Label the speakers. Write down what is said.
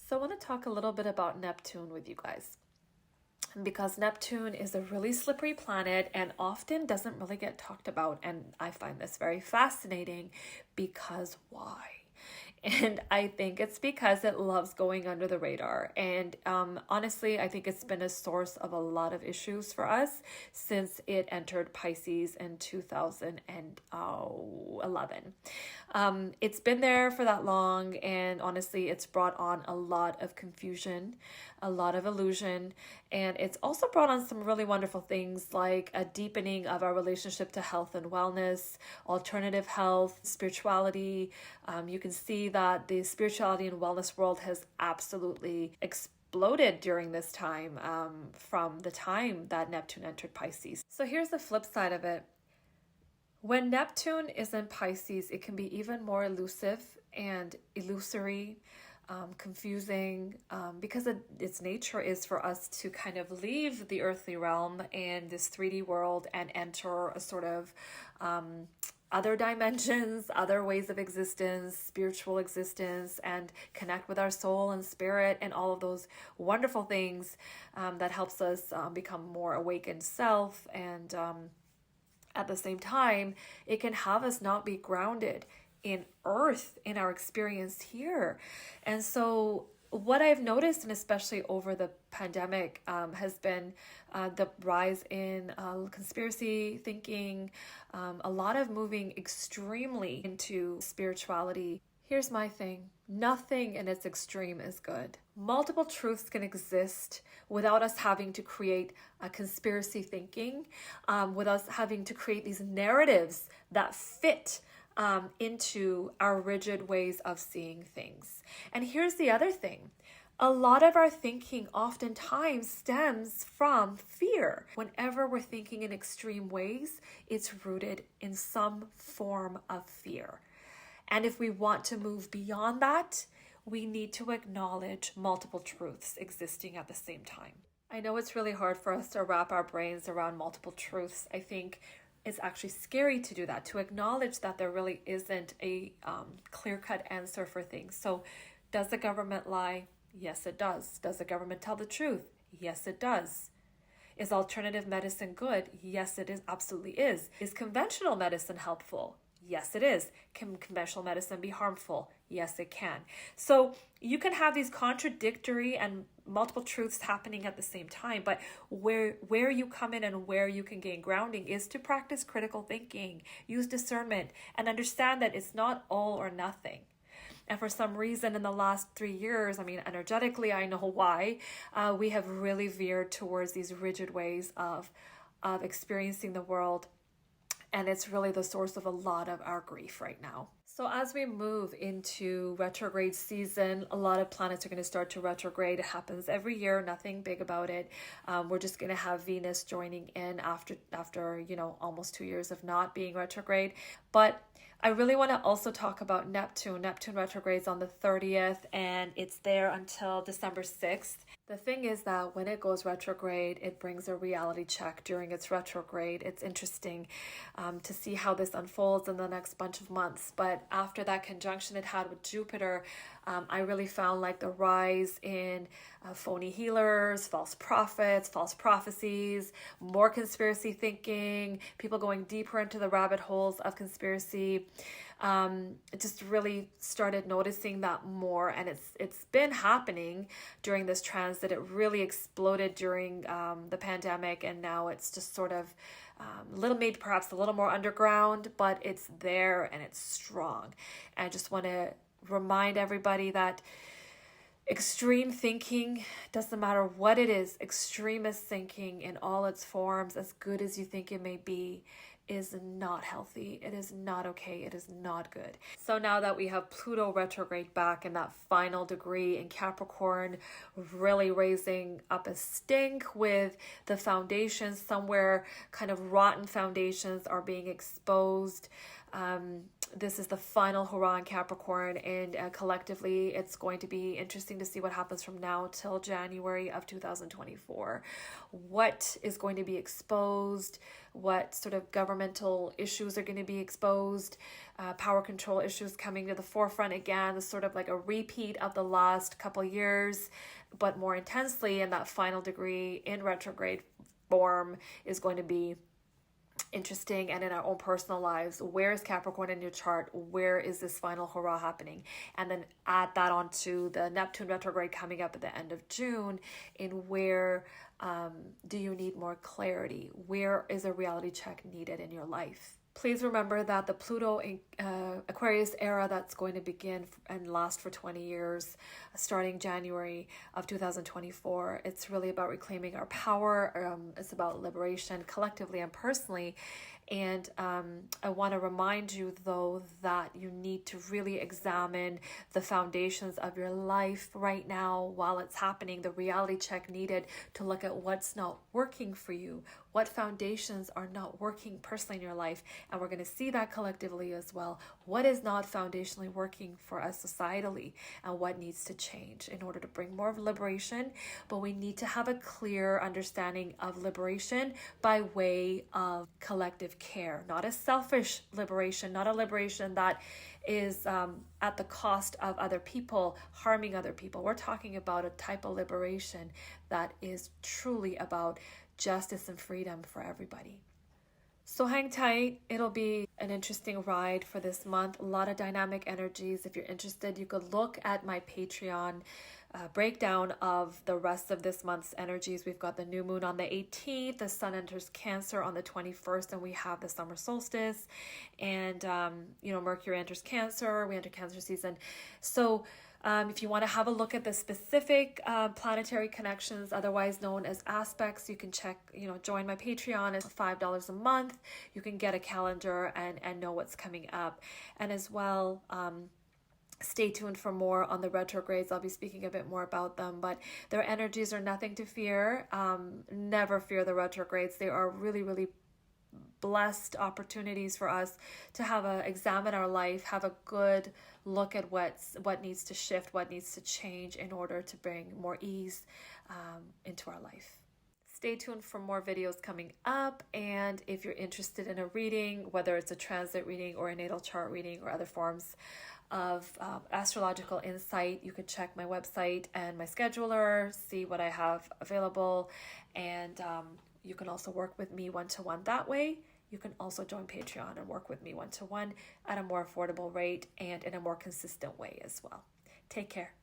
Speaker 1: So I want to talk a little bit about Neptune with you guys, because Neptune is a really slippery planet and often doesn't really get talked about. And I find this very fascinating because why? And I think it's because it loves going under the radar. And honestly, I think it's been a source of a lot of issues for us since it entered Pisces in 2011. It's been there for that long, and honestly, it's brought on a lot of confusion, a lot of illusion, and it's also brought on some really wonderful things like a deepening of our relationship to health and wellness, alternative health, spirituality. You can see that the spirituality and wellness world has absolutely exploded during this time, from the time that Neptune entered Pisces. So here's the flip side of it. When Neptune is in Pisces, it can be even more elusive and illusory, confusing, because its nature is for us to kind of leave the earthly realm and this 3D world and enter a sort of other dimensions, other ways of existence, spiritual existence, and connect with our soul and spirit and all of those wonderful things that helps us become more awakened self. And at the same time, it can have us not be grounded in earth, in our experience here. And so what I've noticed, and especially over the pandemic, has been the rise in conspiracy thinking, a lot of moving extremely into spirituality. Here's my thing. Nothing in its extreme is good. Multiple truths can exist without us having to create a conspiracy thinking, without us having to create these narratives that fit into our rigid ways of seeing things. And here's the other thing. A lot of our thinking oftentimes stems from fear. Whenever we're thinking in extreme ways, it's rooted in some form of fear. And if we want to move beyond that, we need to acknowledge multiple truths existing at the same time. I know it's really hard for us to wrap our brains around multiple truths. I think it's actually scary to do that, to acknowledge that there really isn't a clear-cut answer for things. So does the government lie? Yes, it does. Does the government tell the truth? Yes, it does. Is alternative medicine good? Yes, it is. Absolutely is. Is conventional medicine helpful? Yes, it is. Can conventional medicine be harmful? Yes, it can. So you can have these contradictory and multiple truths happening at the same time, but where you come in and where you can gain grounding is to practice critical thinking, use discernment, and understand that it's not all or nothing. And for some reason in the last 3 years, energetically, I know why, we have really veered towards these rigid ways of experiencing the world. And it's really the source of a lot of our grief right now. So as we move into retrograde season, a lot of planets are going to start to retrograde. It happens every year, nothing big about it. We're just going to have Venus joining in after almost 2 years of not being retrograde. But I really want to also talk about Neptune. Neptune retrogrades on the 30th, and it's there until December 6th. The thing is that when it goes retrograde, it brings a reality check during its retrograde. It's interesting to see how this unfolds in the next bunch of months. But after that conjunction it had with Jupiter, I really found like the rise in phony healers, false prophets, false prophecies, more conspiracy thinking, people going deeper into the rabbit holes of conspiracy. It just really started noticing that more, and it's been happening during this transit. It really exploded during the pandemic, and now it's just sort of made perhaps a little more underground, but it's there and it's strong. And I just want to remind everybody that extreme thinking, doesn't matter what it is, extremist thinking in all its forms, as good as you think it may be, is not healthy. It is not okay. It is not good. So now that we have Pluto retrograde back in that final degree in Capricorn, really raising up a stink with the foundations, somewhere kind of rotten foundations are being exposed. this is the final hurrah in Capricorn, and collectively it's going to be interesting to see what happens from now till January of 2024. What is going to be exposed, what sort of governmental issues are going to be exposed, power control issues coming to the forefront again. It's sort of like a repeat of the last couple years, but more intensely, and that final degree in retrograde form is going to be interesting. And in our own personal lives, where is Capricorn in your chart? Where is this final hurrah happening? And then add that onto the Neptune retrograde coming up at the end of June, in where do you need more clarity? Where is a reality check needed in your life? Please remember that the Pluto Aquarius era that's going to begin and last for 20 years, starting January of 2024, it's really about reclaiming our power. It's about liberation collectively and personally. And I want to remind you, though, that you need to really examine the foundations of your life right now while it's happening, the reality check needed to look at what's not working for you, what foundations are not working personally in your life. And we're going to see that collectively as well. What is not foundationally working for us societally, and what needs to change in order to bring more of liberation. But we need to have a clear understanding of liberation by way of collective care, not a selfish liberation, not a liberation that is at the cost of other people, harming other people. We're talking about a type of liberation that is truly about justice and freedom for everybody. So hang tight. It'll be an interesting ride for this month. A lot of dynamic energies. If you're interested, you could look at my Patreon breakdown of the rest of this month's energies. We've got the new moon on the 18th, the sun enters Cancer on the 21st, and we have the summer solstice, and Mercury enters Cancer. We enter Cancer season. So if you want to have a look at the specific planetary connections, otherwise known as aspects, you can join my Patreon. It's $5 a month. You can get a calendar and know what's coming up. And as well, stay tuned for more on the retrogrades. I'll be speaking a bit more about them, but their energies are nothing to fear. Never fear the retrogrades. They are really, really blessed opportunities for us to examine our life, have a good look at what needs to shift, what needs to change in order to bring more ease into our life. Stay tuned for more videos coming up, and if you're interested in a reading, whether it's a transit reading or a natal chart reading or other forms of astrological insight, you could check my website and my scheduler, see what I have available, and you can also work with me one-to-one that way. You can also join Patreon and work with me one-to-one at a more affordable rate and in a more consistent way as well. Take care.